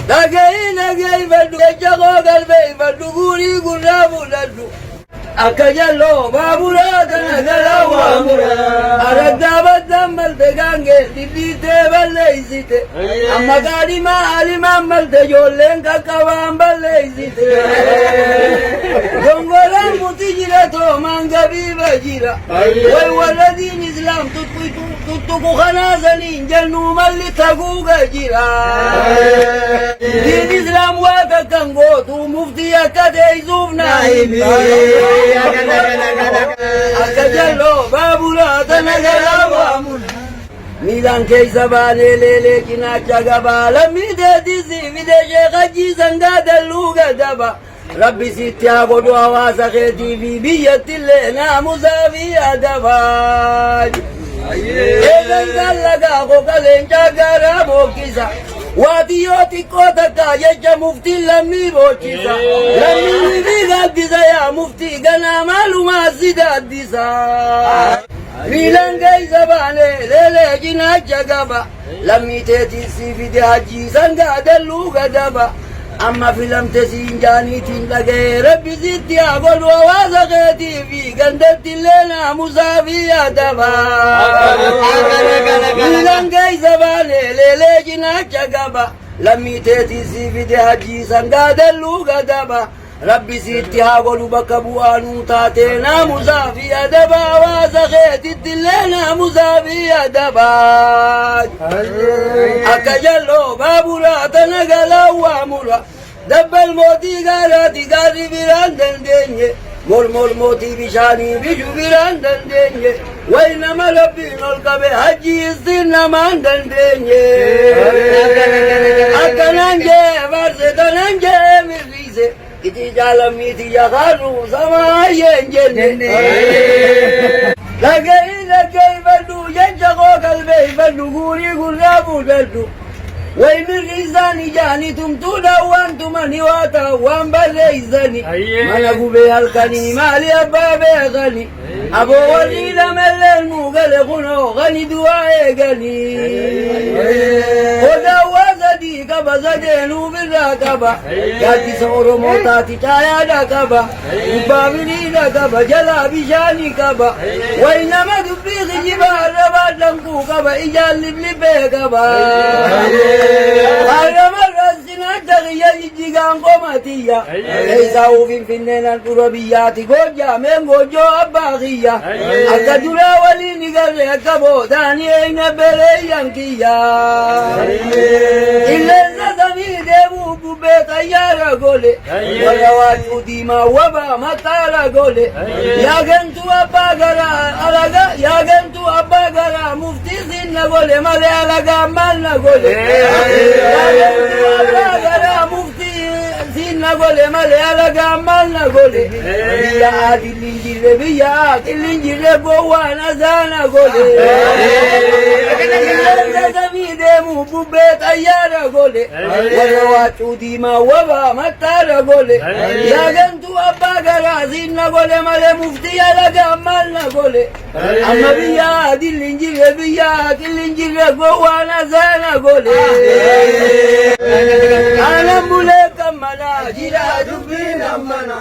Lagay baldu jago galbe baldu guri gurabu laddu akajallo babura tanagala wamura aragaba damal degange dibite balleizite amma galima alima mal de jollen kakawam balleizite gongola mutijira to mangabi bajira wal waladin islam tutku khana zalin jannu mal taguga jira din islam wa kango tu mufti akade izufna ibi akajallo babura tanagala wamura milan keisa bale lele kina chagaba la mide disi mide shekaji sanga daluga daba rabbi sitya godo awasa kheti bi biyatille na musafi adabaj elan galaga ko kalen chagara bokisa wadiyoti kota kajeja mufti lami bochisa lami biga disa ya mufti gana maluma zida disa Milangai zabane lele jina chagaba lami teti si vide haji sanga daluga daba amma filam tesinjani tindage rabbi zitti agolu awaza kheti fi gandati lena musafi adaba Milangai zabane lele jina chagaba lami teti si vide haji sanga daluga daba rabbi sitti hagolu bakabu anu tatena musafi adaba wazakheti dilena musafi adaba akajallo babura tanagala wamura dabbal moti garati gari birandan denye mol moti bishani bishu birandan denye wainama rabbi nolkabe haji istinna mandan denye akananje varse tananje mirrise iti jalam iti yakaru sama yenjenne lagay baldu yenjago galbe baldu guri gurabu baldu waimir izani jani tumtuda wantumani wata wambale izani mana gube halkani mali ababe gani abo walila melen mugale kuno gani duae gani oda wazadi kaba zadenu birakaba yati soro motati chaya da kaba ubabili da kaba jala bishani kaba wainama dubbi jibara badlanku kaba ijaliblibe kaba Jigangomatia, Esa uvin finena turabiyati goja mengojo abagia, akadura wali nigale akabo dani ina bere yankia. Ileza zami devu bubeta yara gole, wayawatu dima waba matala gole. Yagentu abagara alaga, yagentu abagara mufti zinna gole male alaga malna gole. Nagole male alaga mal nagole biya dilinjire biya dilinjire bowana zana gole zamide mu bubet ayara gole wala watu dima waba matara gole yagantu abagara zinna gole male mufti alaga mal nagole amma biya dilinjire biya dilinjire bowana zana gole ana mule kamala jira dubina mana